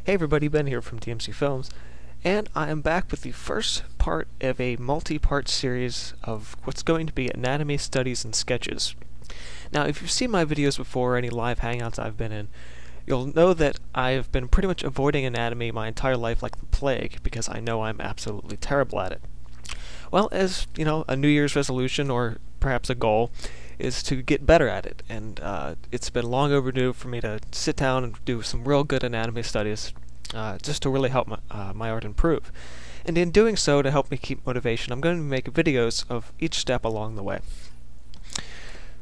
Hey everybody, Ben here from DMC Films, and I am back with the first part of a multi-part series of what's going to be anatomy studies and sketches. Now, if you've seen my videos before or any live hangouts I've been in, you'll know that I've been pretty much avoiding anatomy my entire life like the plague, because I know I'm absolutely terrible at it. Well, as, you know, a New Year's resolution, or perhaps a goal, is to get better at it, and it's been long overdue for me to sit down and do some real good anatomy studies, just to really help my art improve. And in doing so, to help me keep motivation, I'm going to make videos of each step along the way.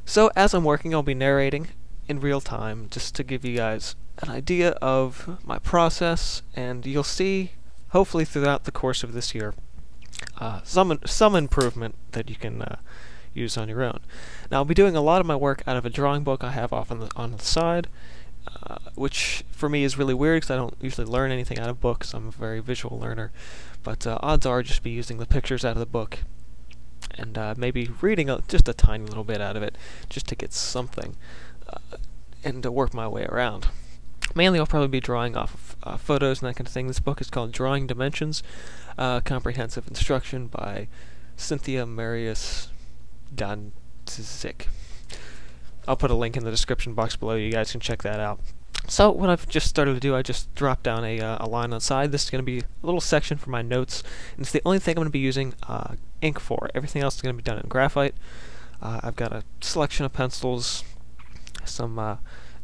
So as I'm working, I'll be narrating in real time, just to give you guys an idea of my process, and you'll see, hopefully throughout the course of this year, some improvement that you can use on your own. Now, I'll be doing a lot of my work out of a drawing book I have off on the side, which for me is really weird because I don't usually learn anything out of books. I'm a very visual learner, but odds are just be using the pictures out of the book and maybe reading just a tiny little bit out of it just to get something and to work my way around. Mainly I'll probably be drawing off of photos and that kind of thing. This book is called Drawing Dimensions, Comprehensive Instruction by Cynthia Marius Danzik. I'll put a link in the description box below. You guys can check that out. So what I've just started to do, I just dropped down a line on the side. This is going to be a little section for my notes, and it's the only thing I'm going to be using ink for. Everything else is going to be done in graphite. I've got a selection of pencils, some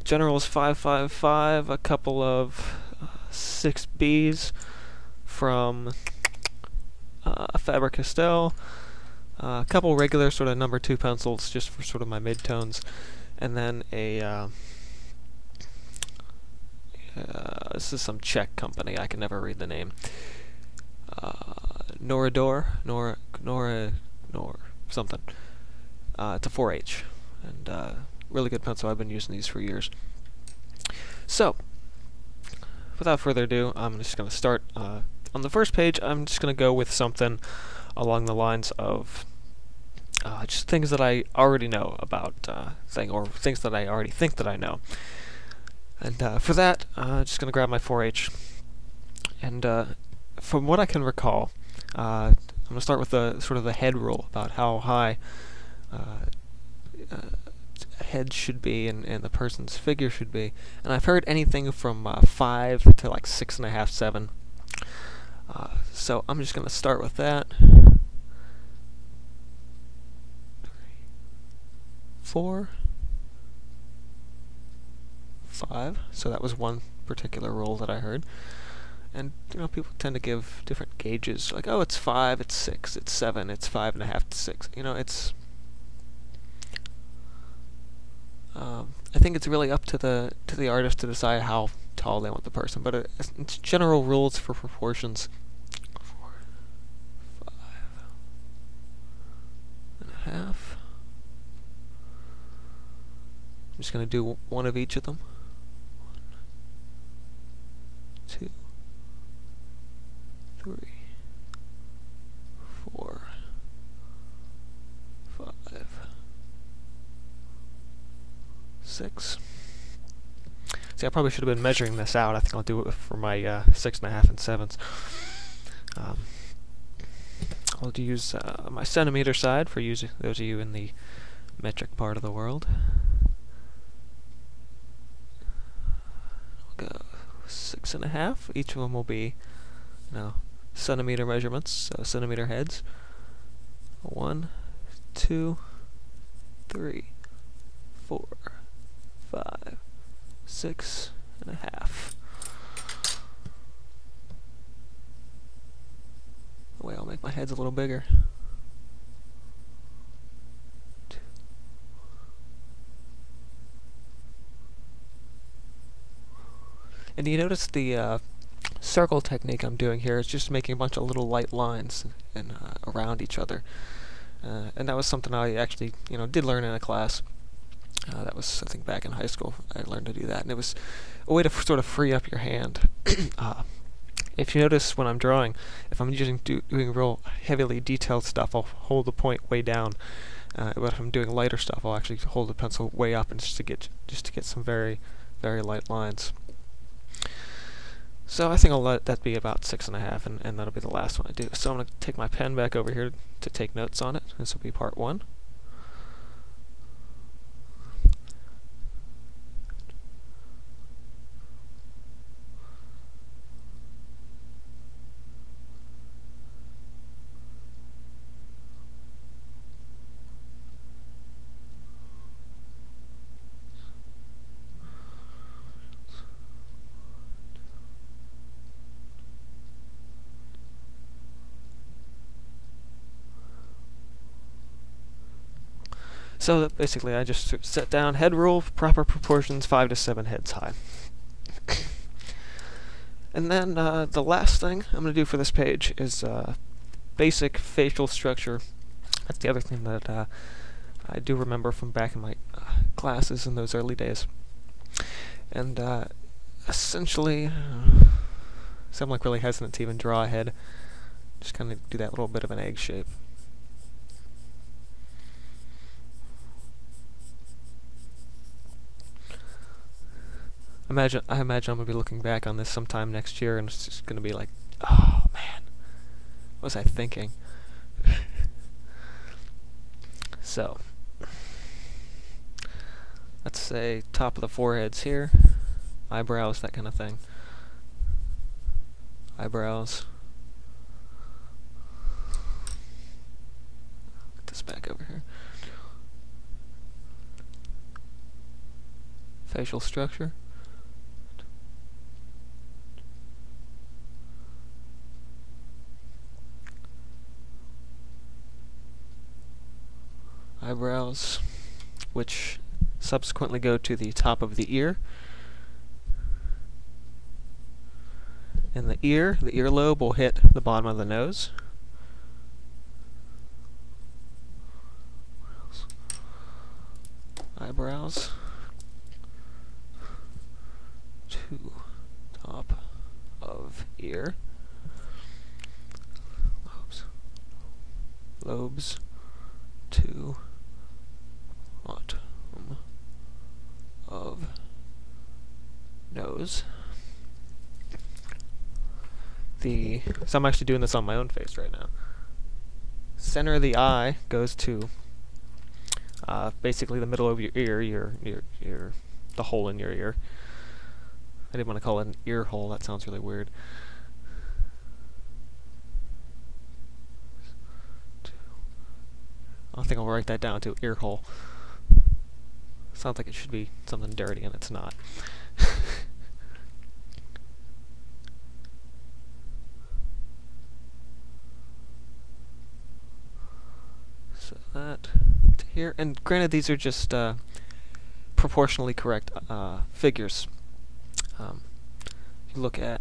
Generals 555, a couple of 6Bs from Faber-Castell, a couple regular sort of number 2 pencils just for sort of my mid-tones, and then a this is some Czech company, I can never read the name, Norador something. It's a 4H, and really good pencil. I've been using these for years. So without further ado, I'm just going to start on the first page. I'm just going to go with something along the lines of just things that I already know about, or things that I already think that I know. And for that, I'm just going to grab my 4H. And from what I can recall, I'm going to start with the sort of the head rule about how high head should be and the person's figure should be. And I've heard anything from 5 to like 6.5, 7. So I'm just going to start with that. 4, 5. So that was one particular rule that I heard. And you know, people tend to give different gauges, like, oh, it's 5, it's 6, it's 7, it's 5.5 to 6. You know, it's I think it's really up to the artist to decide how tall they want the person, but it's general rules for proportions. 4, 5.5. I'm just going to do one of each of them. 1, 2, 3, 4, 5, 6. See, I probably should have been measuring this out. I think I'll do it for my 6.5 and 7s. I'll use my centimeter side for those of you in the metric part of the world. I'll go 6.5. Each of them will be, you know, centimeter measurements, so centimeter heads. 1, 2, 3, 4, 5, 6.5. The way I'll make my heads a little bigger. 2. And you notice the circle technique I'm doing here is just making a bunch of little light lines and around each other. And that was something I actually, you know, did learn in a class. That was, I think, back in high school. I learned to do that, and it was a way to sort of free up your hand. If you notice when I'm drawing, if I'm doing real heavily detailed stuff, I'll hold the point way down. But if I'm doing lighter stuff, I'll actually hold the pencil way up, and just to get some very, very light lines. So I think I'll let that be about 6.5, and that'll be the last one I do. So I'm going to take my pen back over here to take notes on it. This will be part 1. So basically I just set down head rule, proper proportions, 5 to 7 heads high. And then the last thing I'm going to do for this page is basic facial structure. That's the other thing that I do remember from back in my classes in those early days. And essentially, so I'm like really hesitant to even draw a head. Just kind of do that little bit of an egg shape. I imagine I'm gonna be looking back on this sometime next year, and it's just gonna be like, oh man, what was I thinking? So, let's say top of the foreheads here, eyebrows, that kind of thing. Eyebrows. Get this back over here. Facial structure. Eyebrows, which subsequently go to the top of the ear. And the earlobe will hit the bottom of the nose. Eyebrows to top of ear. Lobes to bottom of nose. So I'm actually doing this on my own face right now. Center of the eye goes to basically the middle of your ear, the hole in your ear. I didn't want to call it an ear hole, that sounds really weird. I think I'll write that down to ear hole. Sounds like it should be something dirty, and it's not. So that to here, and granted these are just proportionally correct figures. You look at,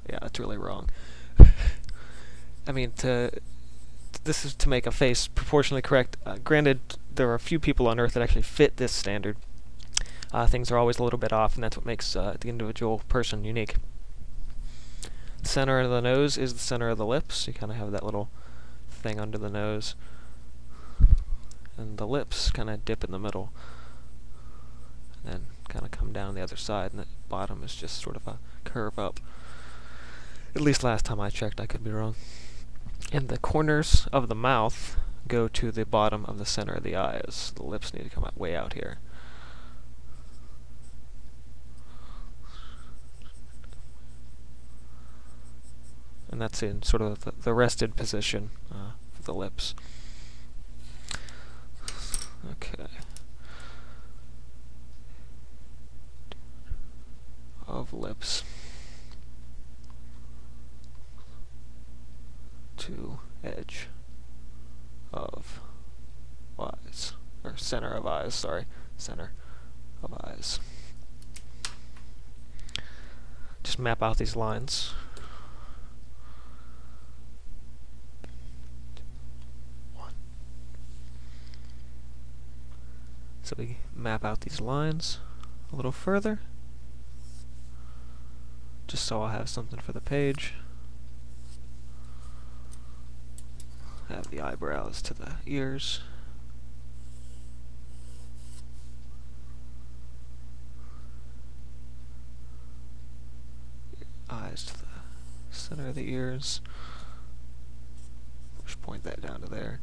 yeah, that's really wrong. I mean, this is to make a face proportionally correct. Granted, there are a few people on Earth that actually fit this standard. Things are always a little bit off, and that's what makes the individual person unique. Center of the nose is the center of the lips. You kind of have that little thing under the nose. And the lips kind of dip in the middle. And then kind of come down the other side, and the bottom is just sort of a curve up. At least last time I checked, I could be wrong. And the corners of the mouth go to the bottom of the center of the eyes. The lips need to come out way out here. And that's in sort of the rested position for the lips. Okay. Of lips to edge of eyes, or center of eyes, sorry, center of eyes. Just map out these lines. So we map out these lines a little further, just so I'll have something for the page. Have the eyebrows to the ears. eyes to the center of the ears. Just point that down to there.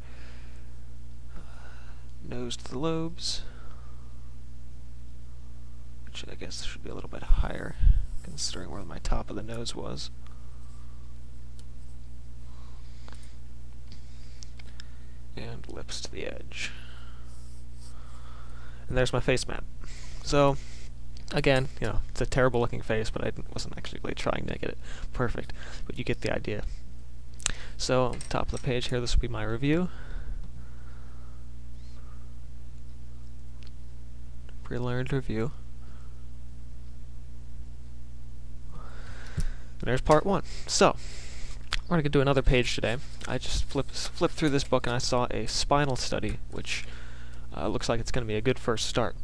Nose to the lobes, which I guess should be a little bit higher, considering where my top of the nose was. And lips to the edge. And there's my face map. So, again, you know, it's a terrible looking face, but I wasn't actually really trying to get it perfect, but you get the idea. So, on top of the page here, this will be my review. Pre-learned review. And there's part 1. So, we're going to do another page today. I just flipped through this book and I saw a spinal study, which looks like it's going to be a good first start.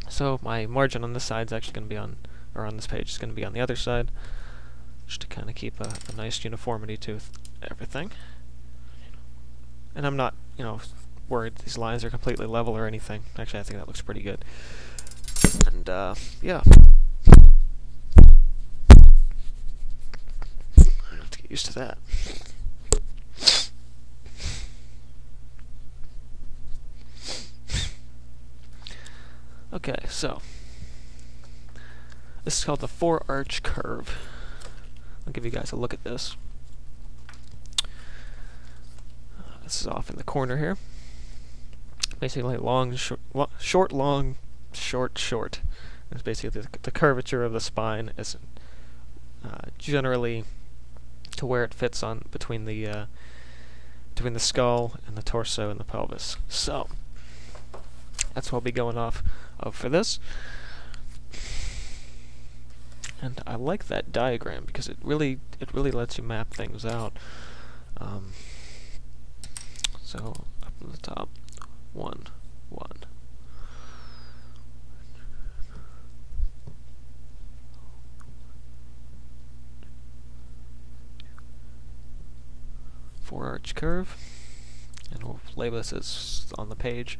So my margin on this side is actually going to be on, or on this page is going to be on the other side, just to kind of keep a nice uniformity to everything. And I'm not, you know, worried these lines are completely level or anything. Actually, I think that looks pretty good. And yeah. I have to get used to that. Okay, so this is called the four-arch curve. I'll give you guys a look at this. This is off in the corner here. Basically, long, short, long, short, short. It's basically the curvature of the spine is generally to where it fits on between the skull and the torso and the pelvis. So that's what I'll be going off of for this. And I like that diagram because it really lets you map things out. So up on the top, 1, 1. Four-arch curve, and we'll label this as on the page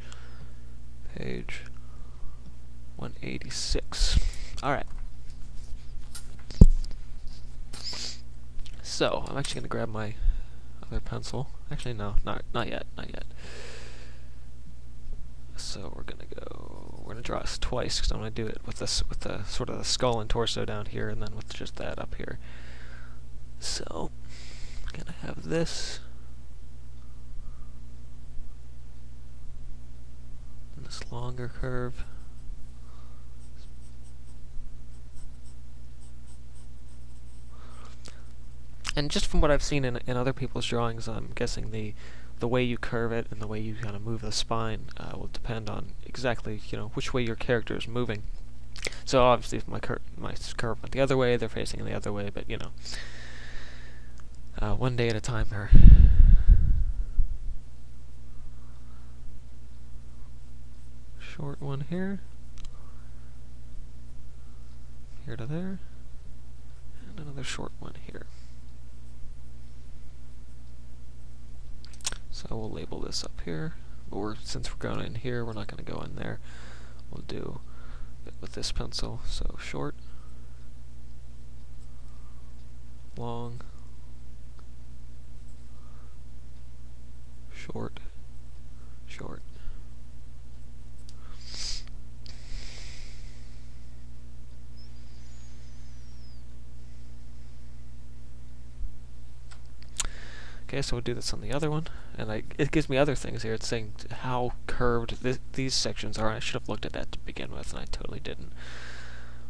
186. Alright. So, I'm actually going to grab my other pencil. Actually, no, not yet, not yet. So we're going to draw this twice, because I'm going to do it with this, with the sort of the skull and torso down here, and then with just that up here. So, I'm going to have this. And this longer curve. And just from what I've seen in other people's drawings, I'm guessing the way you curve it and the way you kind of move the spine will depend on exactly, you know, which way your character is moving. So obviously, if my curve went the other way, they're facing the other way. But you know, one day at a time here. Short one here, here to there, and another short one here. So we'll label this up here, but since we're going in here, we're not going to go in there. We'll do it with this pencil. So short, long, short, short. Okay, so we'll do this on the other one, and it gives me other things here. It's saying how curved these sections are. I should have looked at that to begin with, and I totally didn't.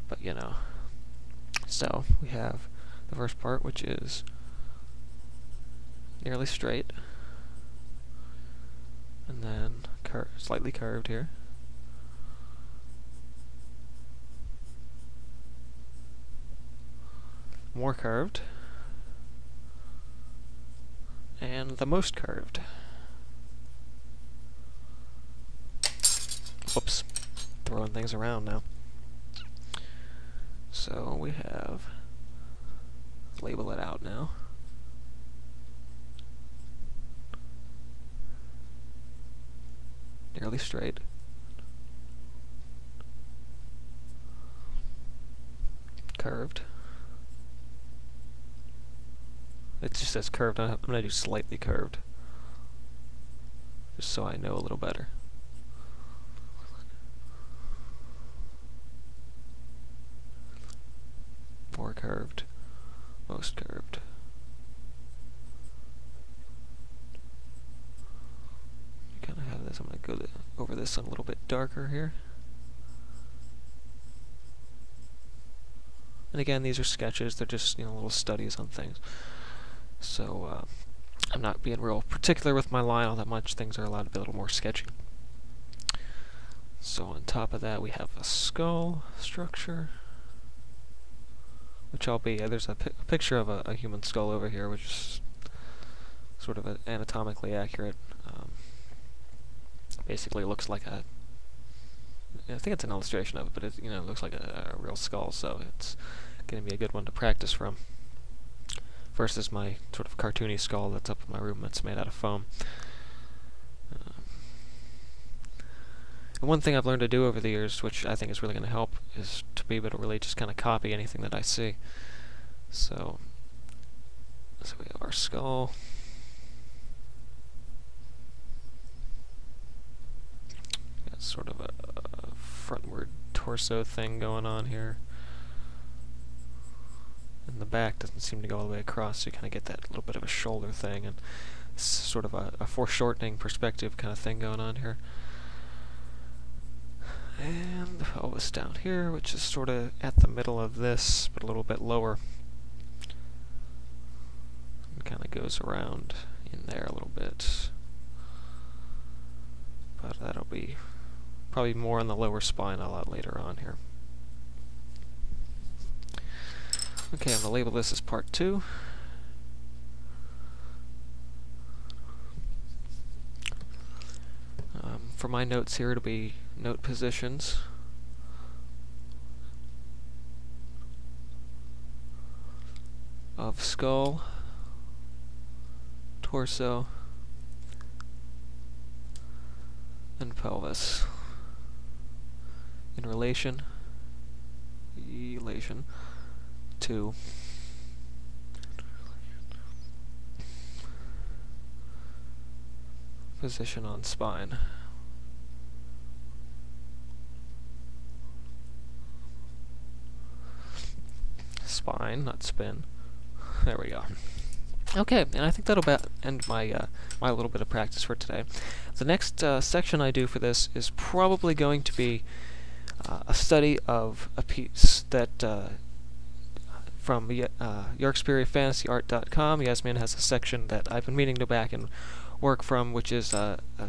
But, you know. So, we have the first part, which is nearly straight, and then slightly curved here. More curved. And the most curved. Whoops. Throwing things around now. So we have, label it out now. Nearly straight. Curved. It just says curved. I'm going to do slightly curved, just so I know a little better. More curved, most curved. You kind of have this. I'm going to go over this a little bit darker here. And again, these are sketches. They're just, little studies on things. So I'm not being real particular with my line all that much. Things are allowed to be a little more sketchy. So on top of that, we have a skull structure, which there's a picture of a human skull over here, which is sort of anatomically accurate. Basically looks like I think it's an illustration of it, but it looks like a real skull, so it's going to be a good one to practice from. Versus my sort of cartoony skull that's up in my room that's made out of foam. And one thing I've learned to do over the years, which I think is really going to help, is to be able to really just kind of copy anything that I see. So we have our skull. Got sort of a frontward torso thing going on here. And the back doesn't seem to go all the way across, so you kind of get that little bit of a shoulder thing, and sort of a foreshortening perspective kind of thing going on here. And the pelvis down here, which is sort of at the middle of this, but a little bit lower. It kind of goes around in there a little bit. But that'll be probably more on the lower spine a lot later on here. Okay, I'm going to label this as part 2. For my notes here, it'll be note positions. Of skull, torso, and pelvis. In relation to position on spine. Spine, not spin. There we go. Okay, and I think that'll end my my little bit of practice for today. The next section I do for this is probably going to be a study of a piece that from YarksberryFantasyArt.com. Yasmin has a section that I've been meaning to back and work from, which is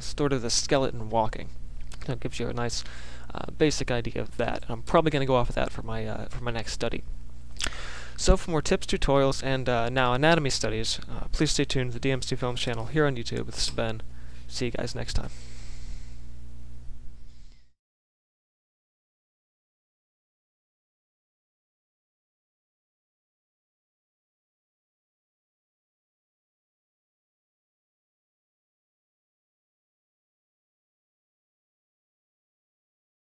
sort of the skeleton walking. That gives you a nice basic idea of that. I'm probably going to go off of that for my next study. So for more tips, tutorials, and now anatomy studies, please stay tuned to the DMC Films channel here on YouTube. This is Ben. See you guys next time.